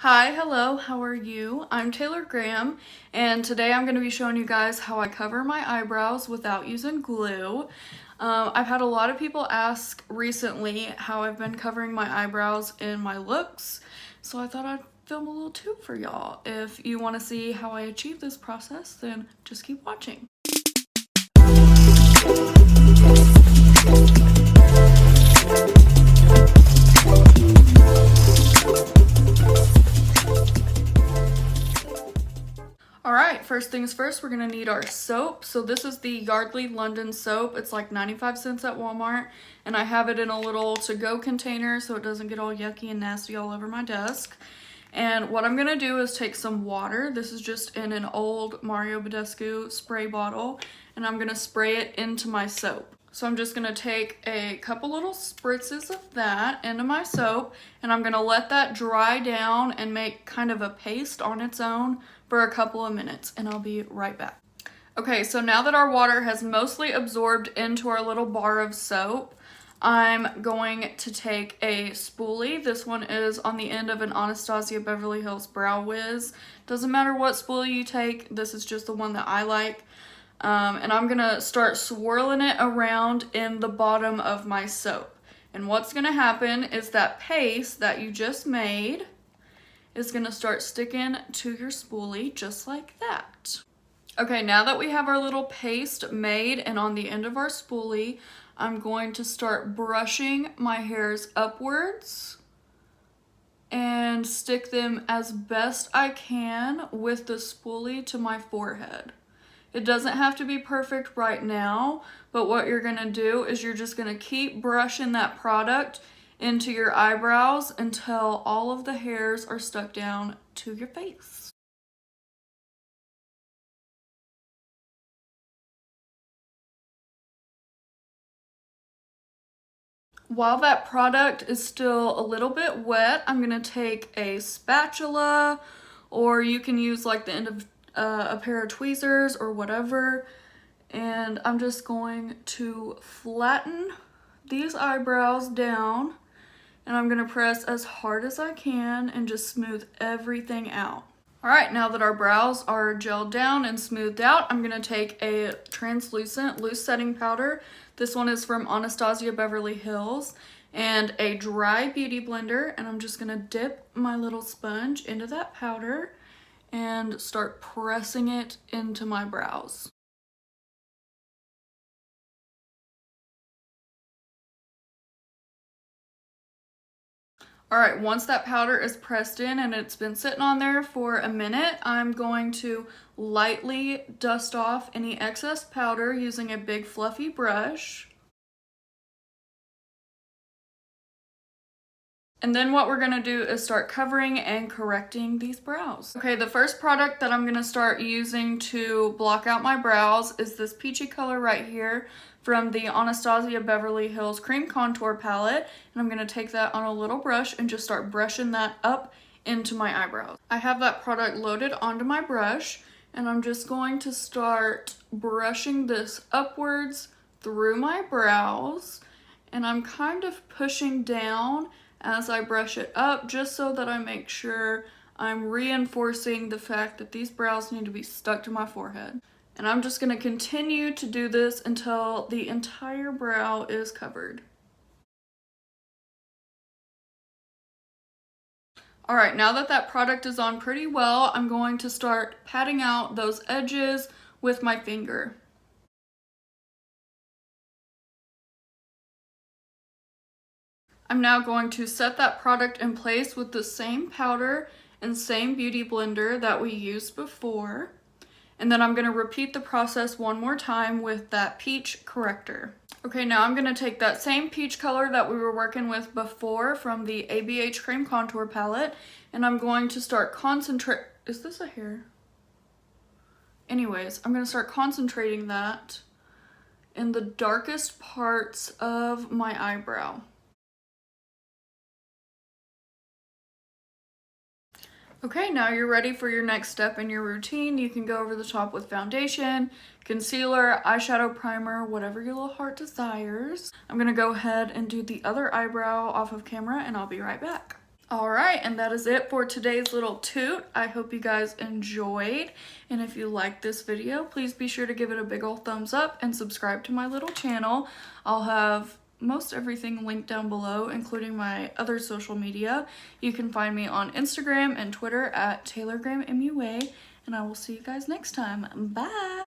Hi, hello, how are you? I'm Taylor Graham, and today I'm going to be showing you guys how I cover my eyebrows without using glue. I've had a lot of people ask recently how I've been covering my eyebrows in my looks, so I thought I'd film a little tube for y'all. If you want to see how I achieve this process, then just keep watching. Alright, first things first, we're going to need our soap. So this is the Yardley London soap. It's like 95 cents at Walmart, and I have it in a little to-go container so it doesn't get all yucky and nasty all over my desk. And what I'm going to do is take some water. This is just in an old Mario Badescu spray bottle, and I'm going to spray it into my soap. So I'm just going to take a couple little spritzes of that into my soap, and I'm going to let that dry down and make kind of a paste on its own for a couple of minutes, and I'll be right back. Okay, so now that our water has mostly absorbed into our little bar of soap, I'm going to take a spoolie. This one is on the end of an Anastasia Beverly Hills Brow Wiz. Doesn't matter what spoolie you take, this is just the one that I like. And I'm gonna start swirling it around in the bottom of my soap. And what's gonna happen is that paste that you just made is gonna start sticking to your spoolie just like that. Okay, now that we have our little paste made and on the end of our spoolie, I'm going to start brushing my hairs upwards and stick them as best I can with the spoolie to my forehead. It doesn't have to be perfect right now, but what you're gonna do is you're just gonna keep brushing that product into your eyebrows until all of the hairs are stuck down to your face. While that product is still a little bit wet, I'm gonna take a spatula, or you can use like the end of a pair of tweezers or whatever, and I'm just going to flatten these eyebrows down, and I'm gonna press as hard as I can and just smooth everything out. Alright, now that our brows are gelled down and smoothed out, I'm gonna take a translucent loose setting powder. This one is from Anastasia Beverly Hills, and a dry beauty blender, and I'm just gonna dip my little sponge into that powder and start pressing it into my brows. Alright, once that powder is pressed in and it's been sitting on there for a minute, I'm going to lightly dust off any excess powder using a big fluffy brush. And then what we're going to do is start covering and correcting these brows. Okay, the first product that I'm going to start using to block out my brows is this peachy color right here from the Anastasia Beverly Hills Cream Contour Palette. And I'm going to take that on a little brush and just start brushing that up into my eyebrows. I have that product loaded onto my brush, and I'm just going to start brushing this upwards through my brows. And I'm kind of pushing down as I brush it up, just so that I make sure I'm reinforcing the fact that these brows need to be stuck to my forehead. And I'm just going to continue to do this until the entire brow is covered. Alright, now that that product is on pretty well, I'm going to start patting out those edges with my finger. I'm now going to set that product in place with the same powder and same beauty blender that we used before. And then I'm going to repeat the process one more time with that peach corrector. Okay, now I'm going to take that same peach color that we were working with before from the ABH Cream Contour Palette, and I'm going to start Is this a hair? Anyways, I'm going to start concentrating that in the darkest parts of my eyebrow. Okay, now you're ready for your next step in your routine. You can go over the top with foundation, concealer, eyeshadow primer, whatever your little heart desires. I'm gonna go ahead and do the other eyebrow off of camera, and I'll be right back. Alright, and that is it for today's little toot. I hope you guys enjoyed, and if you liked this video, please be sure to give it a big old thumbs up and subscribe to my little channel. I'll have most everything linked down below, including my other social media. You can find me on Instagram and Twitter at TaylorGramMUA, and I will see you guys next time. Bye!